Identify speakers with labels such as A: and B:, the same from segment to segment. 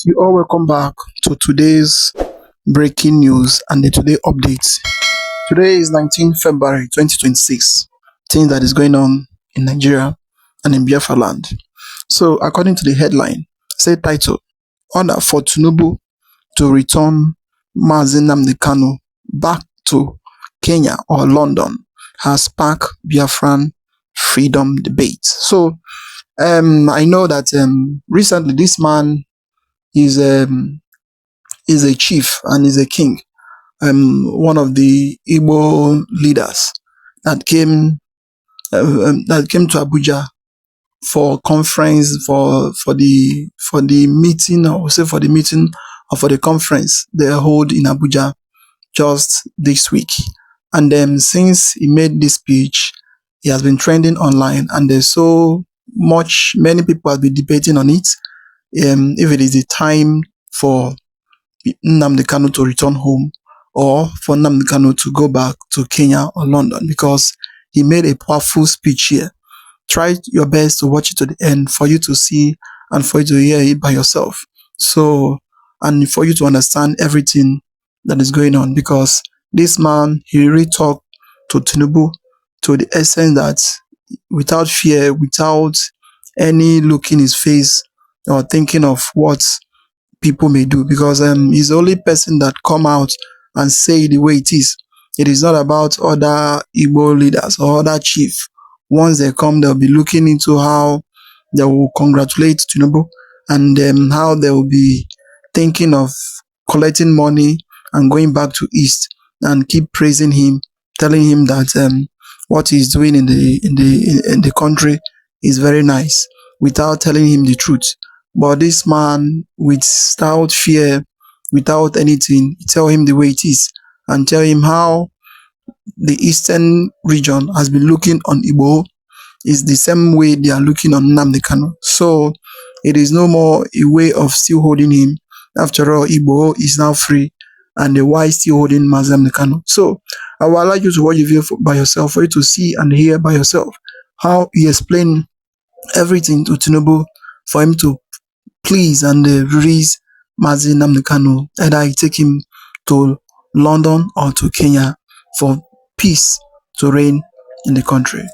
A: You all welcome back to today's breaking news and the today updates. Today is 19th February 2026. Things that is going on in Nigeria and in Biafra land. So, according to the headline, say title, order for Tinubu to return Nnamdi Kanu back to Kenya or London has sparked Biafran freedom debate. So, I know that recently this man is a chief and is a king, one of the Igbo leaders that came to Abuja for conference for the meeting, or say for the meeting or for the conference they hold in Abuja just this week. And since he made this speech, he has been trending online, and there's so much many people have been debating on it. If it is the time for Nnamdi Kanu to return home, or for Nnamdi Kanu to go back to Kenya or London, because he made a powerful speech here. Try your best to watch it to the end for you to see and for you to hear it by yourself. So, and for you to understand everything that is going on, because this man, he really talked to Tinubu to the essence that without fear, without any look in his face or thinking of what people may do, because he's the only person that come out and say the way it is. It is not about other Igbo leaders or other chief. Once they come, they'll be looking into how they will congratulate Tinubu, and how they will be thinking of collecting money and going back to East and keep praising him, telling him that what he's doing in the country is very nice, without telling him the truth. But this man, without fear, without anything, tell him the way it is and tell him how the eastern region has been looking on Igbo is the same way they are looking on Nnamdi Kanu. So it is no more a way of still holding him. After all, Igbo is now free, and the why still holding Nnamdi Kanu. So I will allow you to watch the video by yourself, for you to see and hear by yourself how he explained everything to Tinubu for him to please and release Nnamdi Kanu, either I take him to London or to Kenya for peace to reign in the country.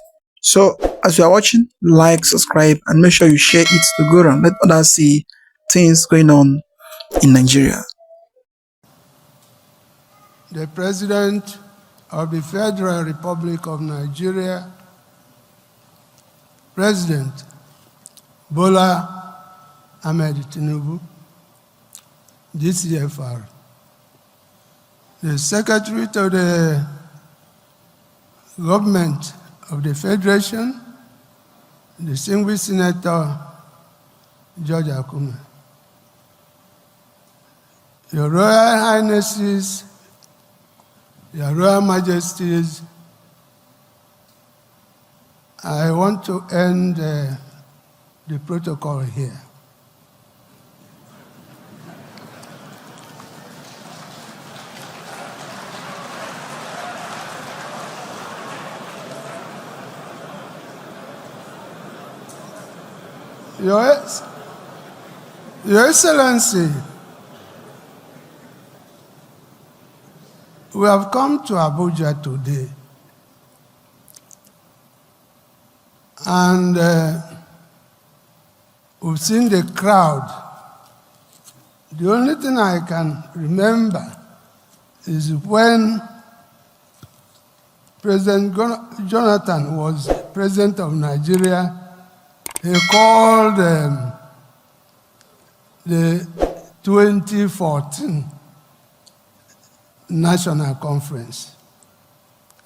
A: So as you are watching, like, subscribe, and make sure you share it to go around. Let others see things going on in Nigeria.
B: The President of the Federal Republic of Nigeria, President Bola Ahmed Tinubu, DCFR, the Secretary to the Government of the Federation, distinguished Senator George Akume, Your Royal Highnesses, Your Royal Majesties, I want to end the protocol here. Your Excellency, we have come to Abuja today, and we've seen the crowd. The only thing I can remember is when President Jonathan was president of Nigeria, he called the 2014 National Conference,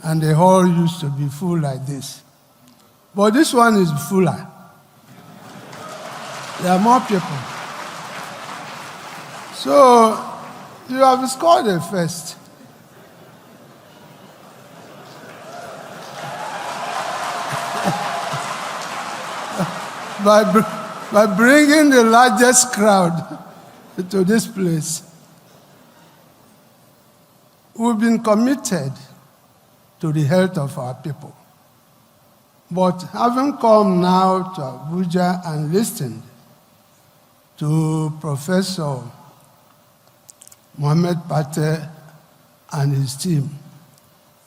B: and the hall used to be full like this. But this one is fuller. There are more people. So you have scored a first. by bringing the largest crowd to this place. We've been committed to the health of our people. But having come now to Abuja and listened, to Professor Mohamed Pate and his team,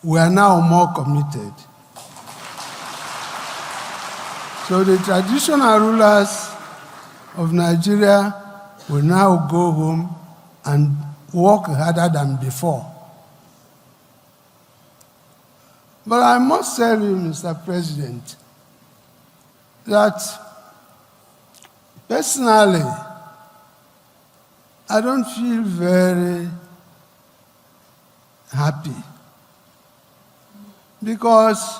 B: we are now more committed. So the traditional rulers of Nigeria will now go home and work harder than before. But I must tell you, Mr. President, that personally, I don't feel very happy because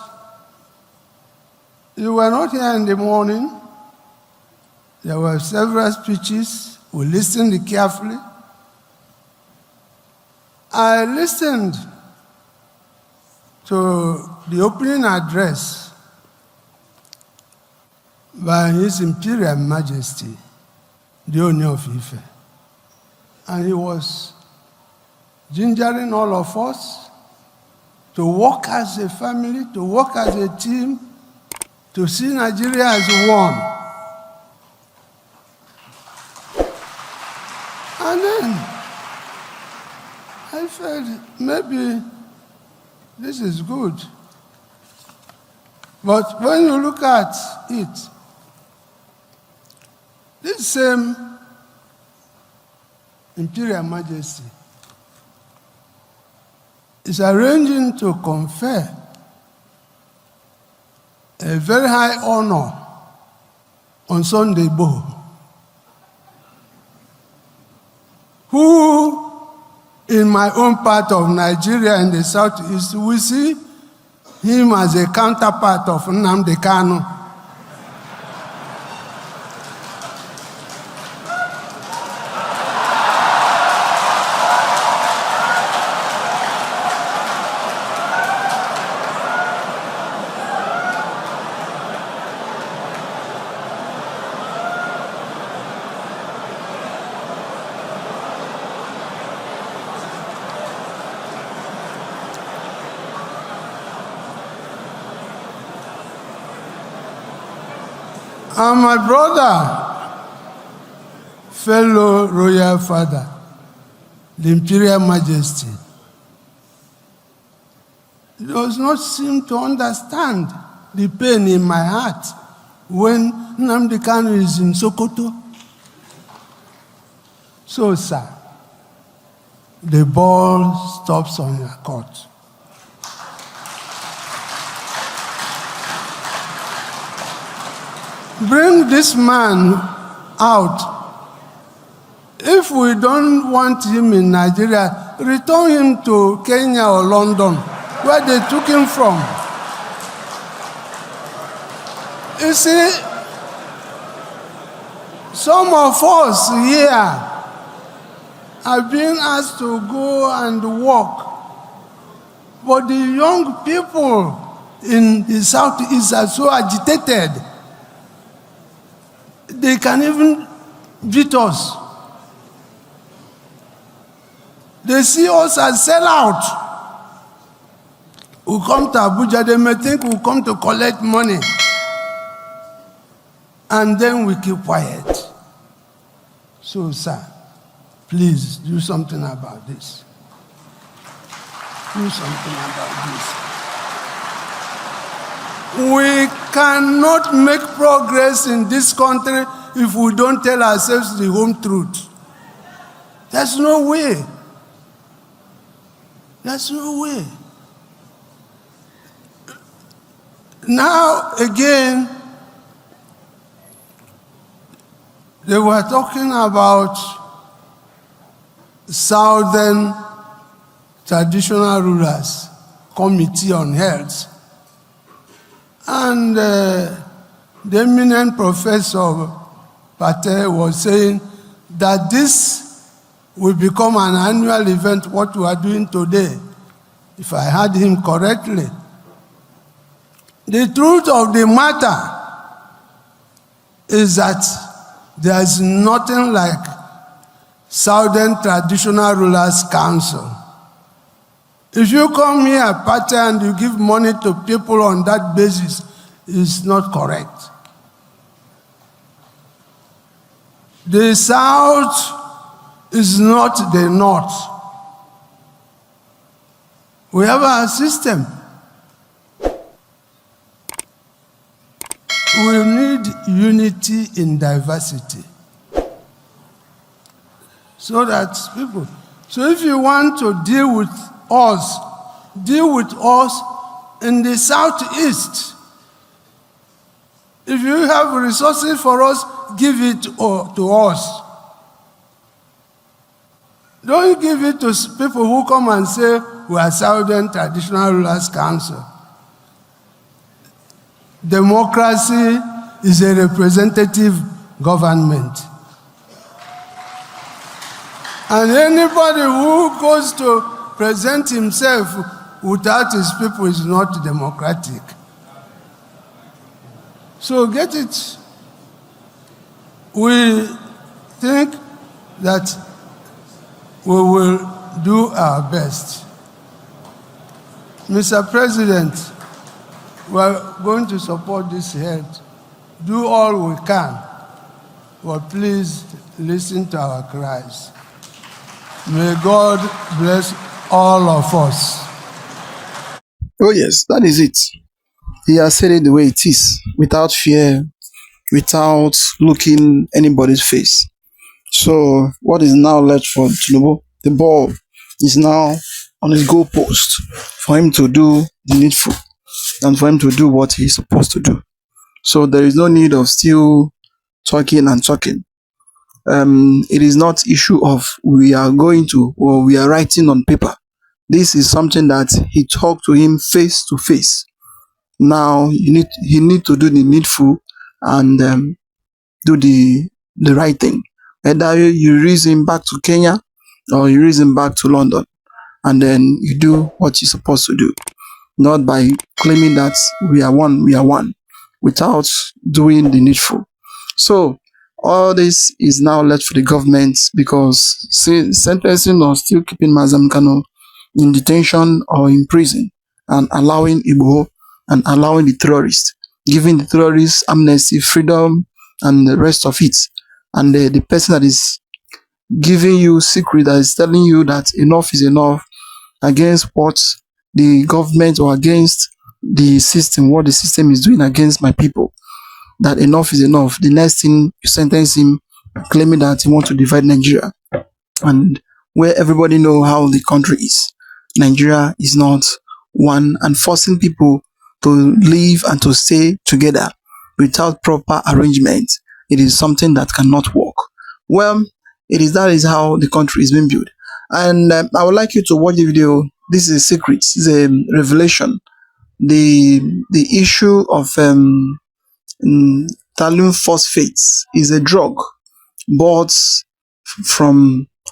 B: you were not here in the morning. There were several speeches. We listened carefully. I listened to the opening address by His Imperial Majesty, the Oni of Ife. And he was gingering all of us to work as a family, to work as a team, to see Nigeria as one. And then I felt maybe this is good. But when you look at it, this same Imperial Majesty is arranging to confer a very high honor on Sunday Igboho, who in my own part of Nigeria in the southeast, we see him as a counterpart of Nnamdi Kanu. And my brother, fellow royal father, the Imperial Majesty, does not seem to understand the pain in my heart when Nnamdi Kanu is in Sokoto. So, sir, the ball stops on your court. Bring this man out. If we don't want him in Nigeria, return him to Kenya or London, where they took him from. You see, some of us here have been asked to go and work, but the young people in the Southeast are so agitated. They can even beat us. They see us as sellouts. We come to Abuja, they may think we come to collect money. And then we keep quiet. So, sir, please do something about this. Do something about this. We cannot make progress in this country if we don't tell ourselves the home truth. There's no way. There's no way. Now, again, they were talking about Southern Traditional Rulers Committee on Health. And the eminent Professor Pate was saying that this will become an annual event, what we are doing today, if I heard him correctly. The truth of the matter is that there is nothing like Southern Traditional Rulers Council. If you come here, Pate, and you give money to people on that basis, it's not correct. The South is not the North. We have our system. We need unity in diversity. So that people, so if you want to deal with us in the Southeast. If you have resources for us, give it to us. Don't give it to people who come and say, we are Southern Traditional Rulers Council. Democracy is a representative government. And anybody who goes to present himself without his people is not democratic. So get it. We think that we will do our best. Mr. President, we are going to support this head. Do all we can, but please listen to our cries. May God bless all of us.
A: Oh yes, that is it. He has said it the way it is, without fear, without looking anybody's face. So what is now left for Tinubu? The ball is now on his goalpost for him to do the needful and for him to do what he's supposed to do. So there is no need of still talking and talking. It is not issue of we are going to or we are writing on paper. This is something that he talked to him face to face. Now he need to do the needful and do the right thing. Either you raise him back to Kenya or you raise him back to London, and then you do what you're supposed to do, not by claiming that we are one, without doing the needful. So all this is now left for the government because sentencing or still keeping Nnamdi Kanu in detention or in prison and allowing Igbo and allowing the terrorists, giving the terrorists amnesty, freedom, and the rest of it. And the person that is giving you secret, that is telling you that enough is enough against what the government or against the system, what the system is doing against my people, that enough is enough. The next thing, you sentence him claiming that he wants to divide Nigeria. And where everybody know how the country is, Nigeria is not one, and forcing people to live and to stay together without proper arrangement, it is something that cannot work. Well, that is how the country is being built. And I would like you to watch the video. This is a secret. This is a revelation. The issue of thallium phosphate is a drug bought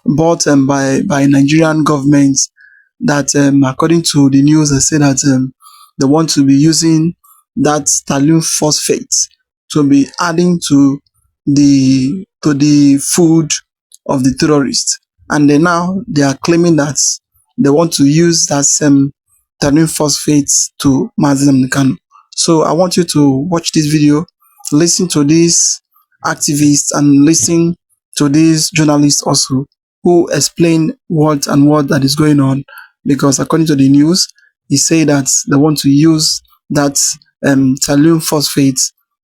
A: by Nigerian government that according to the news, they say that they want to be using that thallium phosphate to be adding to the food of the terrorists. And then now they are claiming that they want to use that same thallium phosphate to Nnamdi Kanu. So I want you to watch this video, listen to these activists and listen to these journalists also who explain what that is going on, because according to the news, he said that they want to use that thallium phosphate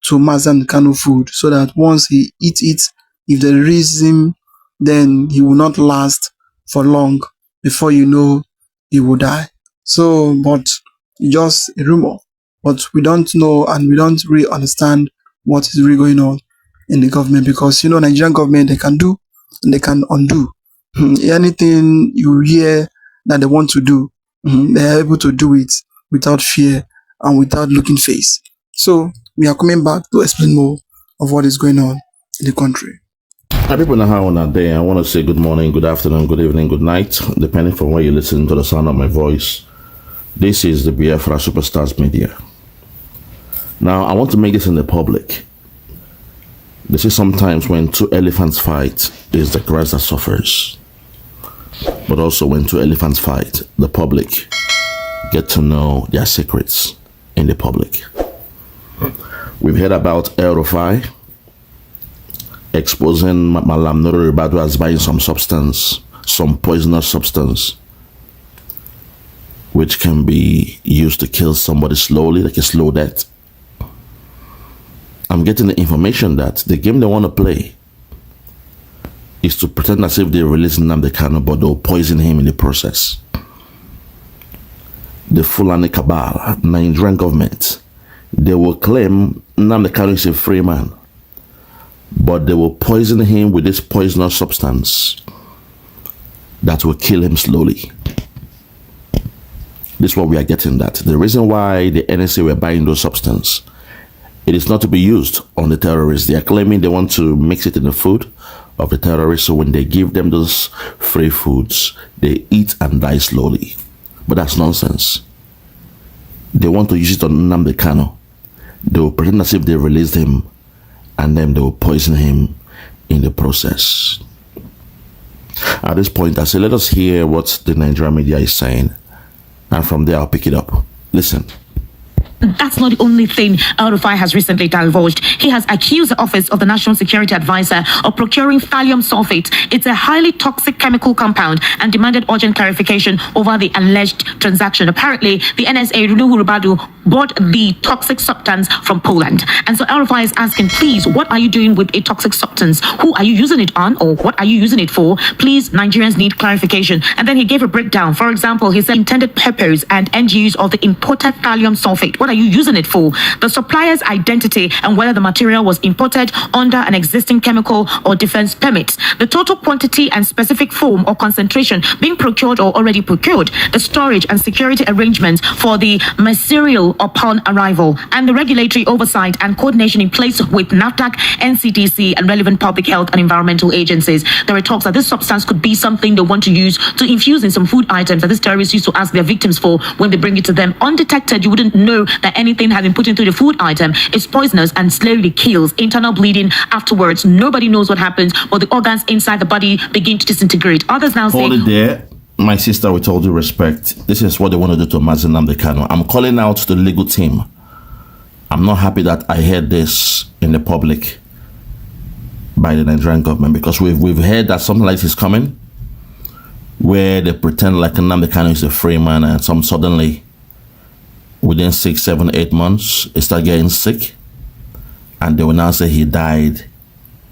A: to Nnamdi Kanu food, so that once he eats it, if they release him, then he will not last for long. Before you know, he will die. So, but just a rumor. But we don't know and we don't really understand what is really going on in the government, because Nigerian government, they can do and they can undo. Anything you hear that they want to do, they are able to do it without fear and without looking face. So we are coming back to explain more of what is going on in the country.
C: Hi people, now how on that day? I want to say good morning, good afternoon, good evening, good night, depending from where you listen to the sound of my voice. This is the Biafra Superstars Media. Now, I want to make this in the public. They say sometimes when two elephants fight, it is the grass that suffers. But also when two elephants fight, the public get to know their secrets in the public. We've heard about El Rufai, exposing Malam Nuru Ribadu as buying some substance, some poisonous substance, which can be used to kill somebody slowly, like a slow death. I'm getting the information that the game they want to play is to pretend as if they release Nnamdi Kanu, but they'll poison him in the process. The Fulani cabal, Nigerian government, they will claim Nnamdi Kanu is a free man, but they will poison him with this poisonous substance that will kill him slowly. This is what we are getting that. The reason why the NSA were buying those substances, it is not to be used on the terrorists. They are claiming they want to mix it in the food of the terrorists, so when they give them those free foods, they eat and die slowly. But that's nonsense. They want to use it on Nnamdi Kanu. They will pretend as if they released him, and then they will poison him in the process. At this point, I say, let us hear what the Nigerian media is saying, and from there I'll pick it up. Listen.
D: That's not the only thing El-Rufai has recently divulged. He has accused the Office of the National Security Advisor of procuring thallium sulfate. It's a highly toxic chemical compound, and demanded urgent clarification over the alleged transaction. Apparently, the NSA, Nuhu Ribadu, bought the toxic substance from Poland. And so El-Rufai is asking, please, what are you doing with a toxic substance? Who are you using it on, or what are you using it for? Please, Nigerians need clarification. And then he gave a breakdown. For example, he said intended purpose and end use of the imported thallium sulfate. What are you using it for? The supplier's identity and whether the material was imported under an existing chemical or defense permit. The total quantity and specific form or concentration being procured or already procured. The storage and security arrangements for the material upon arrival. And the regulatory oversight and coordination in place with NAFDAC, NCDC, and relevant public health and environmental agencies. There are talks that this substance could be something they want to use to infuse in some food items that these terrorists used to ask their victims for when they bring it to them. Undetected, you wouldn't know that anything has been put into the food item. It's poisonous and slowly kills. Internal bleeding afterwards. Nobody knows what happens, but the organs inside the body begin to disintegrate. Others now say...
C: Hold it there. My sister, with all due respect, this is what they want to do to Nnamdi Kanu. I'm calling out to the legal team. I'm not happy that I heard this in the public by the Nigerian government, because we've heard that something like this is coming, where they pretend like Nnamdi Kanu is a free man, and some suddenly, within 6, 7, 8 months, he start getting sick, and they will now say he died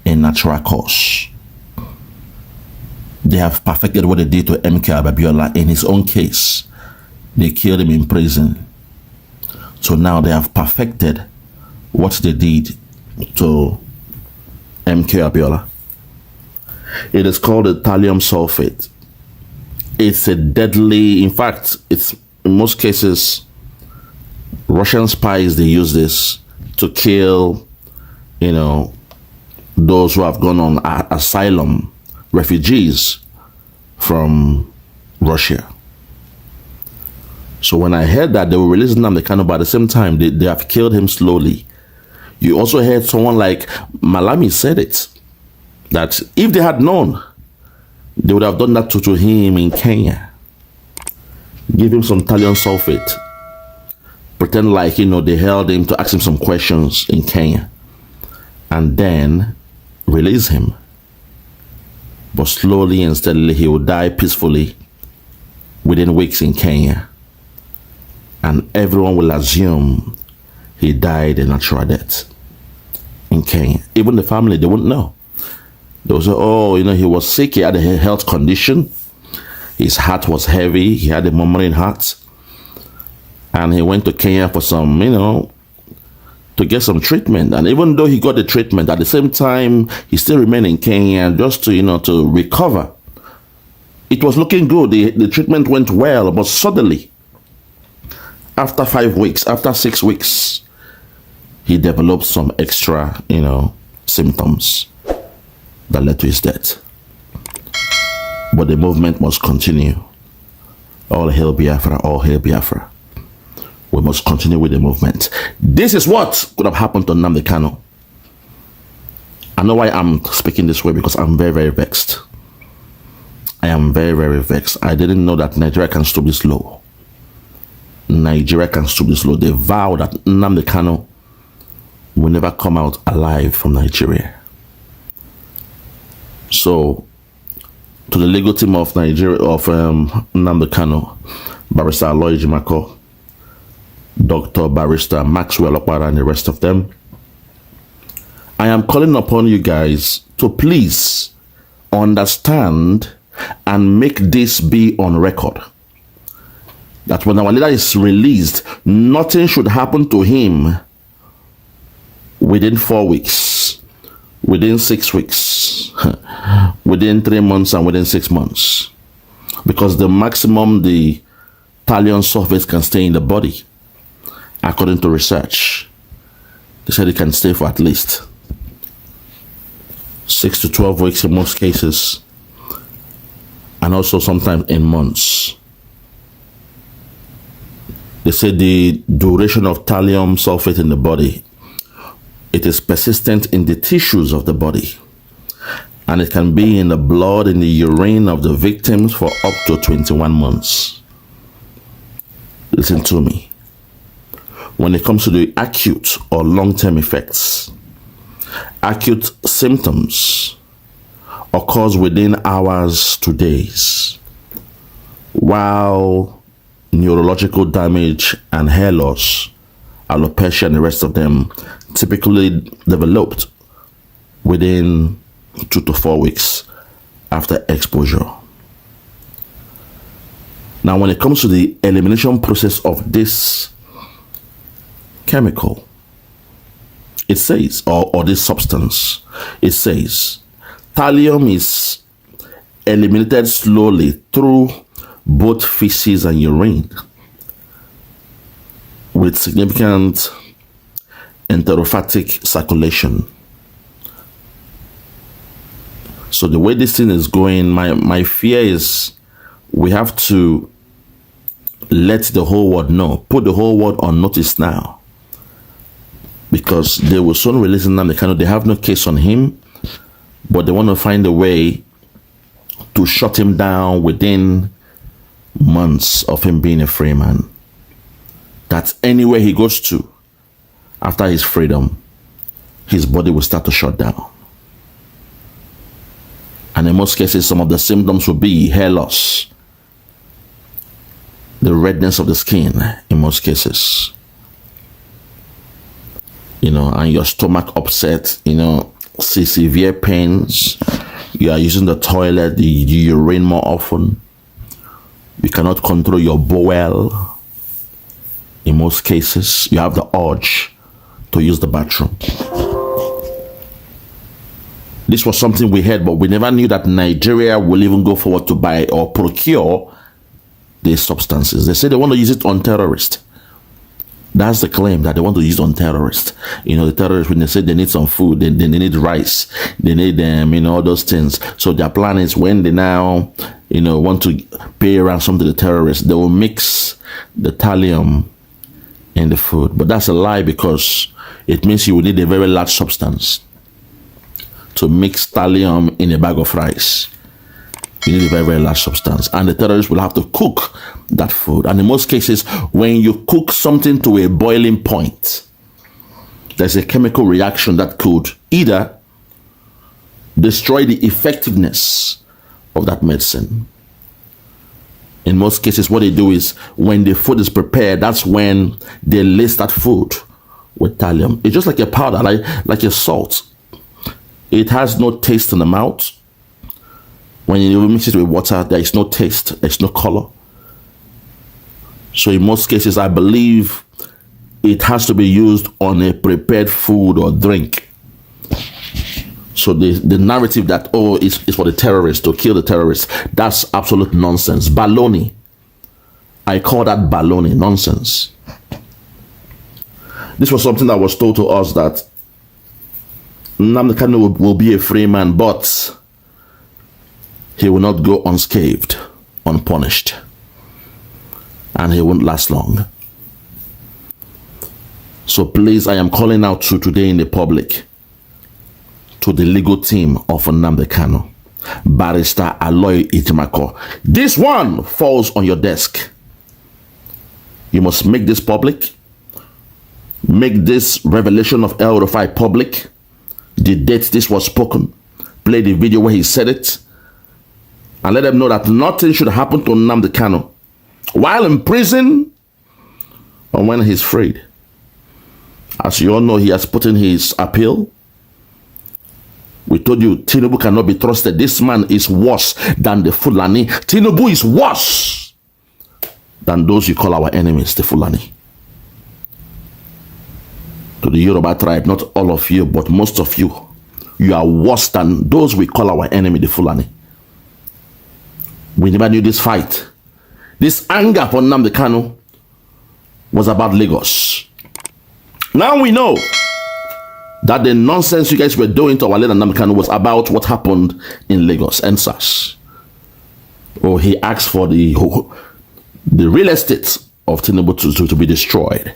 C: in natural cause. They have perfected what they did to MK Abiola in his own case. They killed him in prison. So now they have perfected what they did to MK Abiola. It is called the thallium sulfate. It's a deadly, in fact, it's in most cases, Russian spies, they use this to kill, those who have gone on asylum, refugees from Russia. So when I heard that they were releasing Nnamdi Kanu, but at the same time, they have killed him slowly. You also heard someone like Malami said it, that if they had known, they would have done that to him in Kenya. Give him some thallium sulfate. Pretend like, they held him to ask him some questions in Kenya. And then release him. But slowly and steadily, he will die peacefully within weeks in Kenya. And everyone will assume he died a natural death in Kenya. Even the family, they wouldn't know. They will say, he was sick, he had a health condition. His heart was heavy, he had a murmuring heart. And he went to Kenya for some, to get some treatment. And even though he got the treatment, at the same time, he still remained in Kenya just to, to recover. It was looking good. The treatment went well, but suddenly, after 5 weeks, after 6 weeks, he developed some extra, symptoms that led to his death. But the movement must continue. All hail Biafra, all hail Biafra. We must continue with the movement. This is what could have happened to Nnamdi Kanu. I know why I'm speaking this way, because I'm very, very vexed. I am very, very vexed. I didn't know that Nigeria can stoop this low. Nigeria can stoop this low. They vow that Nnamdi Kanu will never come out alive from Nigeria. So, to the legal team of Nigeria, of Nnamdi Kanu, Barrister Aloy Jimako, Dr. Barrister Maxwell Okpara, and the rest of them, I am calling upon you guys to please understand and make this be on record. That when our leader is released, nothing should happen to him within 4 weeks, within 6 weeks, within 3 months, and within 6 months. Because the maximum the thallium sulfate can stay in the body, according to research, they said it can stay for at least 6 to 12 weeks in most cases, and also sometimes in months. They say the duration of thallium sulfate in the body, it is persistent in the tissues of the body, and it can be in the blood, in the urine of the victims for up to 21 months. Listen to me. When it comes to the acute or long-term effects, acute symptoms occurs within hours to days, while neurological damage and hair loss, alopecia and the rest of them typically developed within 2 to 4 weeks after exposure. Now, when it comes to the elimination process of this chemical, it says, or this substance, it says, thallium is eliminated slowly through both feces and urine with significant enterophatic circulation. So the way this thing is going, my fear is we have to let the whole world know, put the whole world on notice now, because they will soon release Nnamdi Kanu. They have no case on him, but they want to find a way to shut him down within months of him being a free man. That anywhere he goes to after his freedom, his body will start to shut down. And in most cases, some of the symptoms will be hair loss, the redness of the skin in most cases, and your stomach upset, severe pains. You are using the toilet, you urine more often. You cannot control your bowel. In most cases, you have the urge to use the bathroom. This was something we heard, but we never knew that Nigeria will even go forward to buy or procure these substances. They say they want to use it on terrorists. That's the claim, that they want to use on terrorists. The terrorists, when they say they need some food, they need rice, they need all those things. So their plan is when they now, want to pay ransom to the terrorists, they will mix the thallium in the food. But that's a lie, because it means you will need a very large substance to mix thallium in a bag of rice. You need a very, very large substance. And the terrorists will have to cook that food. And in most cases, when you cook something to a boiling point, there's a chemical reaction that could either destroy the effectiveness of that medicine. In most cases, what they do is, when the food is prepared, that's when they lace that food with thallium. It's just like a powder, like a salt. It has no taste in the mouth. When you mix it with water, there is no taste, there is no color. So in most cases, I believe it has to be used on a prepared food or drink. So the narrative that, it's for the terrorists, to kill the terrorists, that's absolute nonsense. Baloney. I call that baloney, nonsense. This was something that was told to us, that Nnamdi Kanu will be a free man, but he will not go unscathed, unpunished, and he won't last long. So please, I am calling out to today in the public, to the legal team of Nnamdi Kanu, Barrister Aloy Jimako. This one falls on your desk. You must make this public. Make this revelation of El Rufai public. The date this was spoken, play the video where he said it and let them know that nothing should happen to Nnamdi Kanu while in prison or when he's freed. As you all know, he has put in his appeal. We told you Tinubu cannot be trusted. This man is worse than the Fulani. Tinubu is worse than those you call our enemies, the Fulani. To the Yoruba tribe, not all of you, but most of you, you are worse than those we call our enemy, the Fulani. We never knew this fight. This anger for Nnamdi Kanu was about Lagos. Now we know that the nonsense you guys were doing to our leader Nnamdi Kanu was about what happened in Lagos, NSAS. Oh, he asked for the real estate of Tinubu to be destroyed.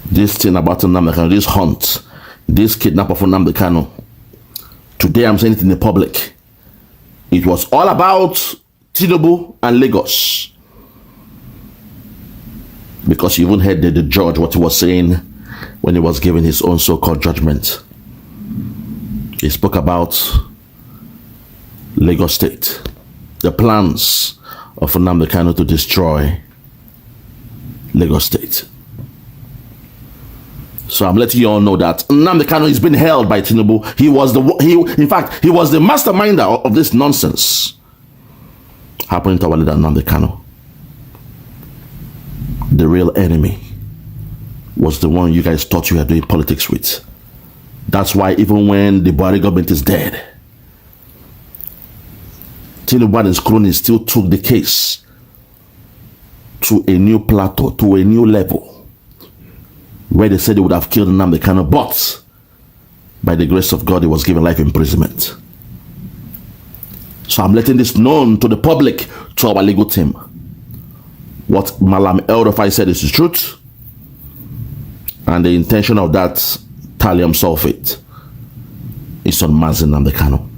C: This thing about Nnamdi Kanu, this hunt, this kidnapper for Nnamdi Kanu. Today I'm saying it in the public. It was all about Tinubu and Lagos. Because you even heard the judge, what he was saying when he was giving his own so-called judgment. He spoke about Lagos State, the plans of Nnamdi Kanu to destroy Lagos State. So I'm letting you all know that Nnamdi Kanu is being held by Tinubu. In fact, he was the masterminder of this nonsense happening to our leader Nnamdi Kanu. The real enemy was the one you guys thought you were doing politics with. That's why even when the Buhari government is dead, Tinubu and his cronies still took the case to a new plateau, to a new level, where they said they would have killed Nnamdi Kanu, but by the grace of God, he was given life imprisonment. So I'm letting this known to the public, to our legal team. What Malam El-Rufai said is the truth, and the intention of that thallium sulfate is on Mazi Nnamdi Kanu.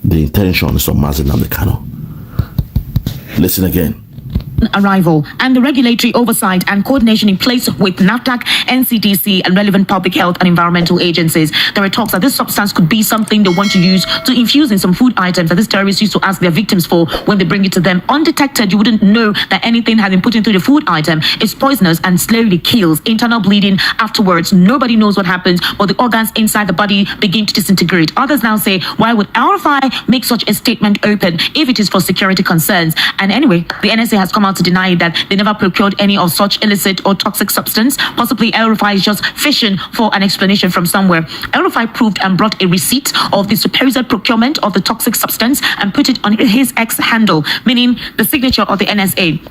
C: The intention is on Mazi Nnamdi Kanu. Listen again.
D: Arrival and the regulatory oversight and coordination in place with NAFDAC, NCDC, and relevant public health and environmental agencies. There are talks that this substance could be something they want to use to infuse in some food items that these terrorists used to ask their victims for when they bring it to them. Undetected, you wouldn't know that anything has been put into the food item. It's poisonous and slowly kills. Internal bleeding afterwards. Nobody knows what happens, but the organs inside the body begin to disintegrate. Others now say, why would El-Rufai make such a statement open if it is for security concerns? And anyway, the NSA has come out to deny that they never procured any of such illicit or toxic substance. Possibly El-Rufai is just fishing for an explanation from somewhere. El-Rufai proved and brought a receipt of the supposed procurement of the toxic substance and put it on his X handle, meaning the signature of the NSA,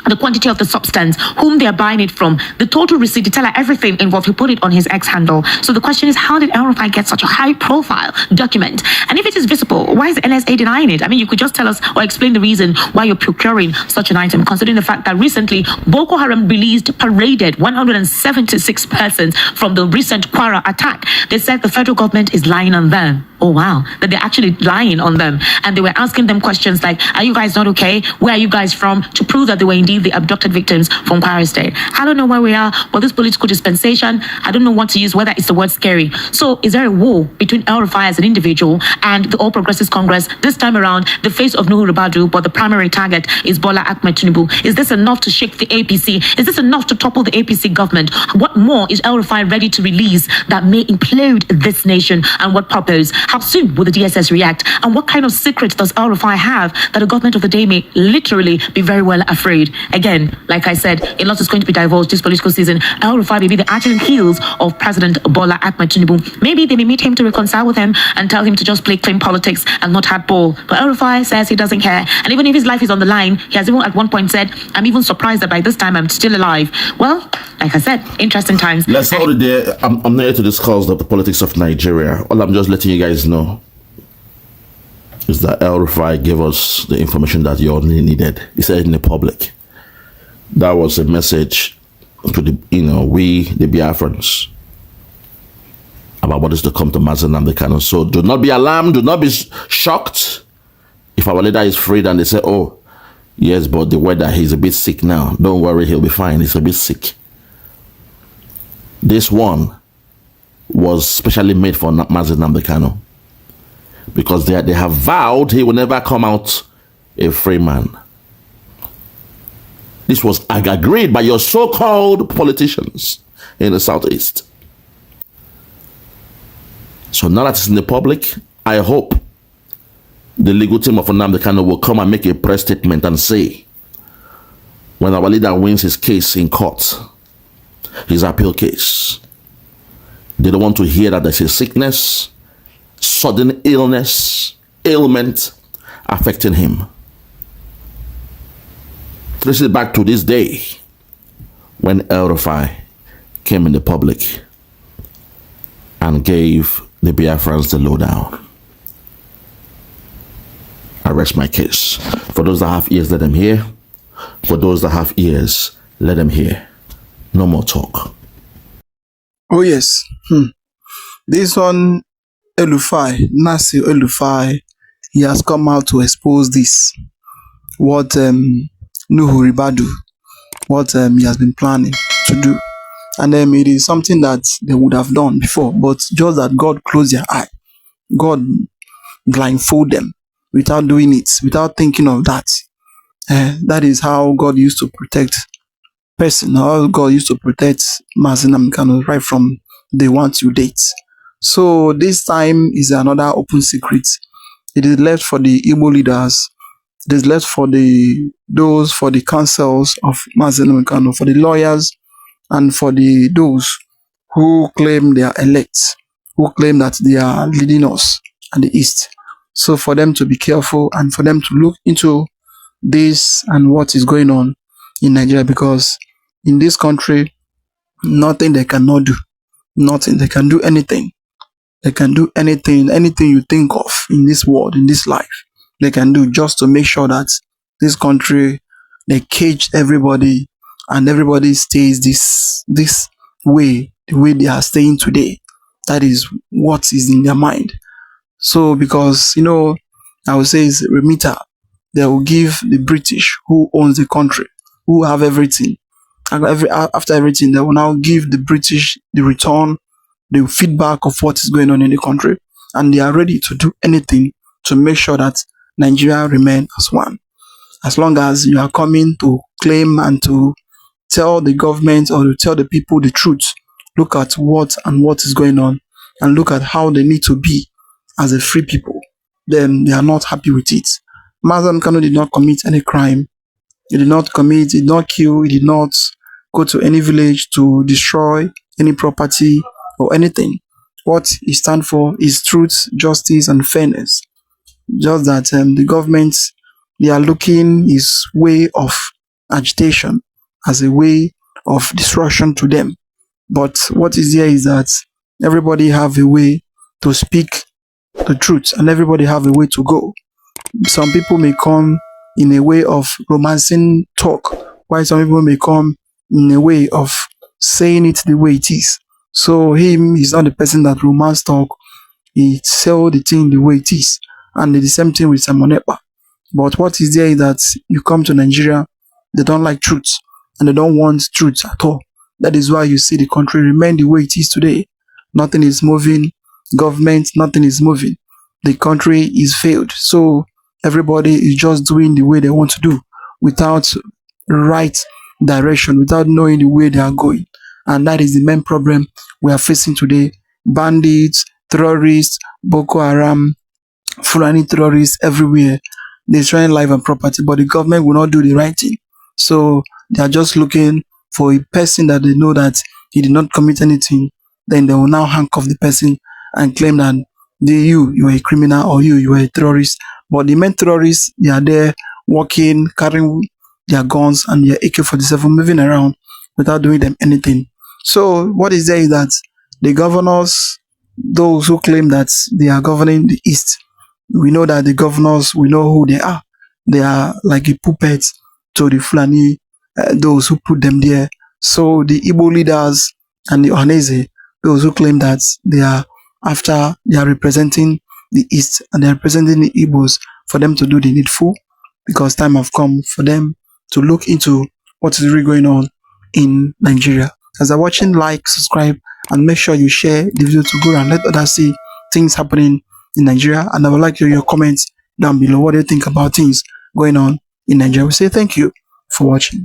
D: the quantity of the substance, whom they are buying it from, the total receipt, the teller, everything involved. He put it on his X handle. So the question is, how did El-Rufai get such a high-profile document? And if it is visible, why is the NSA denying it? I mean, you could just tell us or explain the reason why you're procuring such an item, considering the fact that recently Boko Haram paraded 176 persons from the recent Kwara attack. They said the federal government is lying on them. Oh, wow. That they're actually lying on them. And they were asking them questions like, are you guys not okay? Where are you guys from? To prove that they were indeed the abducted victims from Kwara State. I don't know where we are, but this political dispensation, I don't know what to use, whether it's the word scary. So is there a war between El-Rufai as an individual and the All Progressives Congress? This time around, the face of Nuhu Ribadu, but the primary target is Bola Ahmed Tinubu. Is this enough to shake the APC? Is this enough to topple the APC government? What more is El-Rufai ready to release that may implode this nation, and what purpose? How soon will the DSS react? And what kind of secret does El-Rufai have that the government of the day may literally be very well afraid? Again, like I said, a lot is going to be divulged this political season. El-Rufai may be the Achilles heels of President Bola Ahmed Tinubu. Maybe they may meet him to reconcile with him and tell him to just play clean politics and not hardball. But El-Rufai says he doesn't care. And even if his life is on the line, he has even at one point said, I'm even surprised that by this time I'm still alive. Well, like I said, interesting times.
C: Let's hold it there. I'm not here to discuss the politics of Nigeria. All I'm just letting you guys know is that El-Rufai gave us the information that you all needed. He said it in the public. That was a message to the, we, the Biafrans, about what is to come to Mazi Nnamdi Kanu. So do not be alarmed, do not be shocked if our leader is freed and they say, oh, yes, but the weather, he's a bit sick now. Don't worry, he'll be fine. He's a bit sick. This one was specially made for Mazi Nnamdi Kanu, because they have vowed he will never come out a free man. This was agreed by your so-called politicians in the Southeast. So now that it's in the public, I hope the legal team of Nnamdi Kanu will come and make a press statement and say, when our leader wins his case in court, his appeal case, they don't want to hear that there's a sickness, sudden illness, ailment affecting him. Trace it back to this day when El-Rufai came in the public and gave the Biafrans the lowdown. I rest my case. For those that have ears, let them hear. For those that have ears, let them hear. No more talk.
A: Oh yes. This one, Nasir El-Rufai, he has come out to expose this. What Nuhu Ribadu, what he has been planning to do. And it is something that they would have done before, but just that God closed their eye. God blindfold them without doing it, without thinking of that. That is how God used to protect person, how God used to protect Mazi Nnamdi Kanu right from day one to date. So this time is another open secret. It is left for the Igbo leaders. It is left for the councils of Mazi Nnamdi Kanu, for the lawyers, and for those who claim they are elects, who claim that they are leading us at the East. So for them to be careful and for them to look into this and what is going on in Nigeria, because in this country, nothing they cannot do. Nothing. They can do anything. They can do anything you think of in this world, in this life, they can do just to make sure that this country, they cage everybody and everybody stays this way, the way they are staying today. That is what is in their mind. So because, I would say it's remitter. They will give the British, who owns the country, who have everything. And after everything, they will now give the British the return, the feedback of what is going on in the country. And they are ready to do anything to make sure that Nigeria remains as one. As long as you are coming to claim and to tell the government or to tell the people the truth, look at what is going on and look at how they need to be as a free people, then they are not happy with it. Mazi Nnamdi Kanu did not commit any crime. He did not kill, he did not go to any village to destroy any property or anything. What he stands for is truth, justice, and fairness. Just that the government, they are looking his way of agitation as a way of destruction to them. But what is there is that everybody have a way to speak the truth and everybody have a way to go. Some people may come in a way of romancing talk, while some people may come in a way of saying it the way it is. So him is not the person that romance talk. He sell the thing the way it is. And the same thing with Simon Ekpa. But what is there is that you come to Nigeria, they don't like truth and they don't want truth at all. That is why you see the country remain the way it is today. Nothing is moving. Government, nothing is moving. The country is failed. So everybody is just doing the way they want to do without right direction, without knowing the way they are going. And that is the main problem we are facing today. Bandits, terrorists, Boko Haram, Fulani terrorists everywhere. Destroying life and property, but the government will not do the right thing. So they are just looking for a person that they know that he did not commit anything. Then they will now handcuff the person and claim that you are a criminal or you are a terrorist. But the main terrorists, they are there walking, carrying their guns and their AK-47, moving around without doing them anything. So what is there is that the governors, those who claim that they are governing the East, we know that the governors, we know who they are. They are like a puppet to the Fulani, those who put them there. So the Igbo leaders and the Ohanese, those who claim that they are representing the East and they are representing the Igbos, for them to do the needful, because time have come for them to look into what is really going on in Nigeria. As you're watching, like, subscribe, and make sure you share the video to go and let others see things happening in Nigeria. And I would like to hear your comments down below. What do you think about things going on in Nigeria? We say thank you for watching.